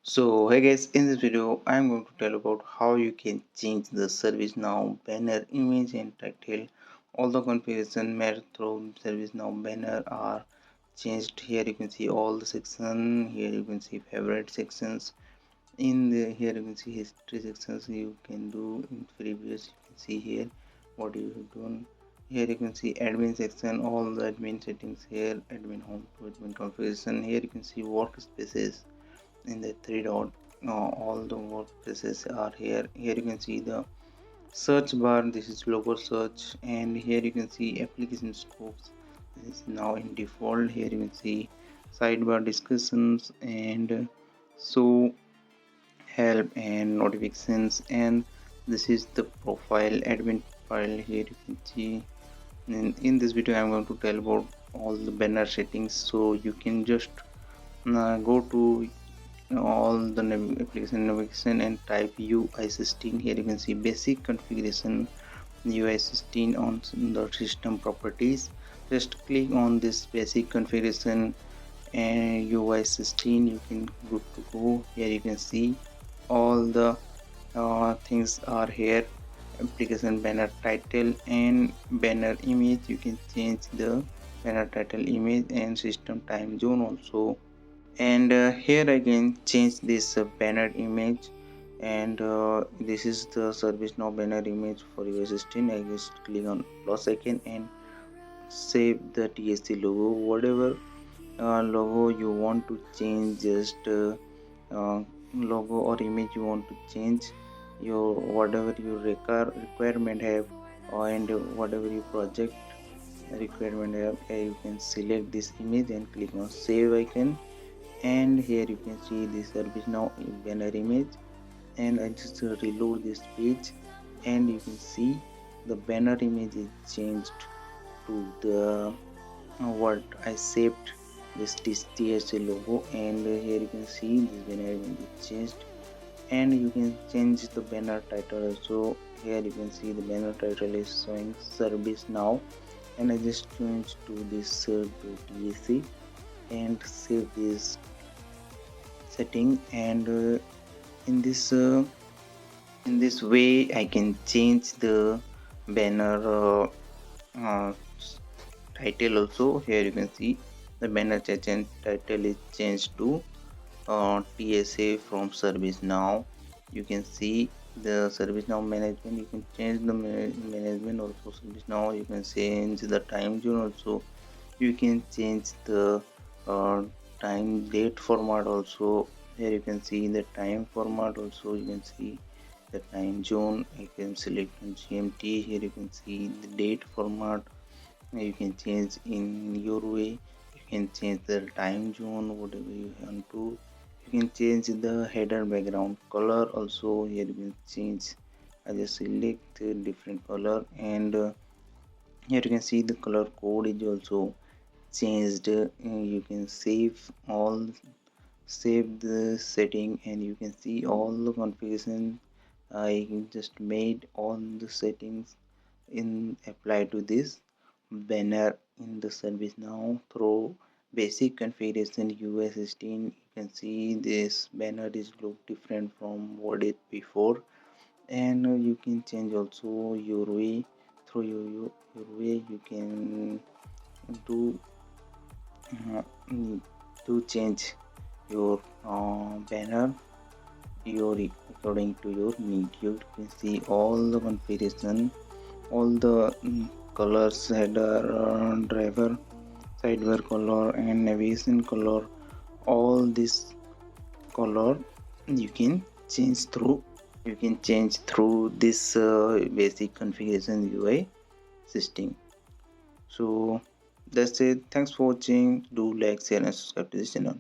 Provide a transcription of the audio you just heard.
So hey guys, in this video I'm going to tell about how you can change the ServiceNow banner image and title. All the configuration made through ServiceNow banner are changed. Here you can see all the section. Here you can see favorite sections. Here you can see history sections. You can do in previous. You can see here what you have done. Here you can see admin section, all the admin settings here, admin home to admin configuration. Here you can see workspaces in the three dot. All the workplaces are here you can see the search bar. This is local search, and here you can see application scopes. This is now in default. Here you can see sidebar discussions and so help and notifications, and this is the profile admin file. Here you can see in this video I'm going to tell about all the banner settings, so you can just go to all the application navigation and type UI 16. Here you can see basic configuration UI 16 on the system properties. Just click on this basic configuration and UI 16. You can good to go. Here you can see all the things are here. Application banner title and banner image. You can change the banner title image and system time zone also. And here I can change this banner image, and this is the ServiceNow banner image for your assistant. I just click on plus icon and save the TSC logo. Whatever logo you want to change, just logo or image you want to change, your whatever your requirement have, and whatever your project requirement have, you can select this image and click on save icon. And here you can see the ServiceNow banner image, and I just reload this page, and you can see the banner image is changed to the what I saved, this TSA logo. And here you can see this banner image is changed, and you can change the banner title also. Here you can see the banner title is showing ServiceNow, and I just changed to this to TSA and save this setting. And in this way I can change the banner uh, title also. Here you can see the banner title is changed to TSA from ServiceNow. You can see the ServiceNow management. You can change the management also. ServiceNow, you can change the time zone also. You can change the uh, time date format also. Here you can see the time format also. You can see the time zone. You can select on GMT. Here you can see the date format. You can change in your way. You can change the time zone, whatever you want to. You can change the header background color also. Here you can change. I just select a different color, and here you can see the color code is also changed. You can save the setting, and you can see all the configuration. I just made all the settings in apply to this banner in the ServiceNow through basic configuration UI 16. You can see this banner is look different from what it before, and you can change also your way through your way. You can do to change your banner your according to your need. You can see all the configuration, all the colors, header, driver, sidebar color, and navigation color. All this color you can change through this basic configuration UI system. So that's it. Thanks for watching. Do like, share, and subscribe to this channel.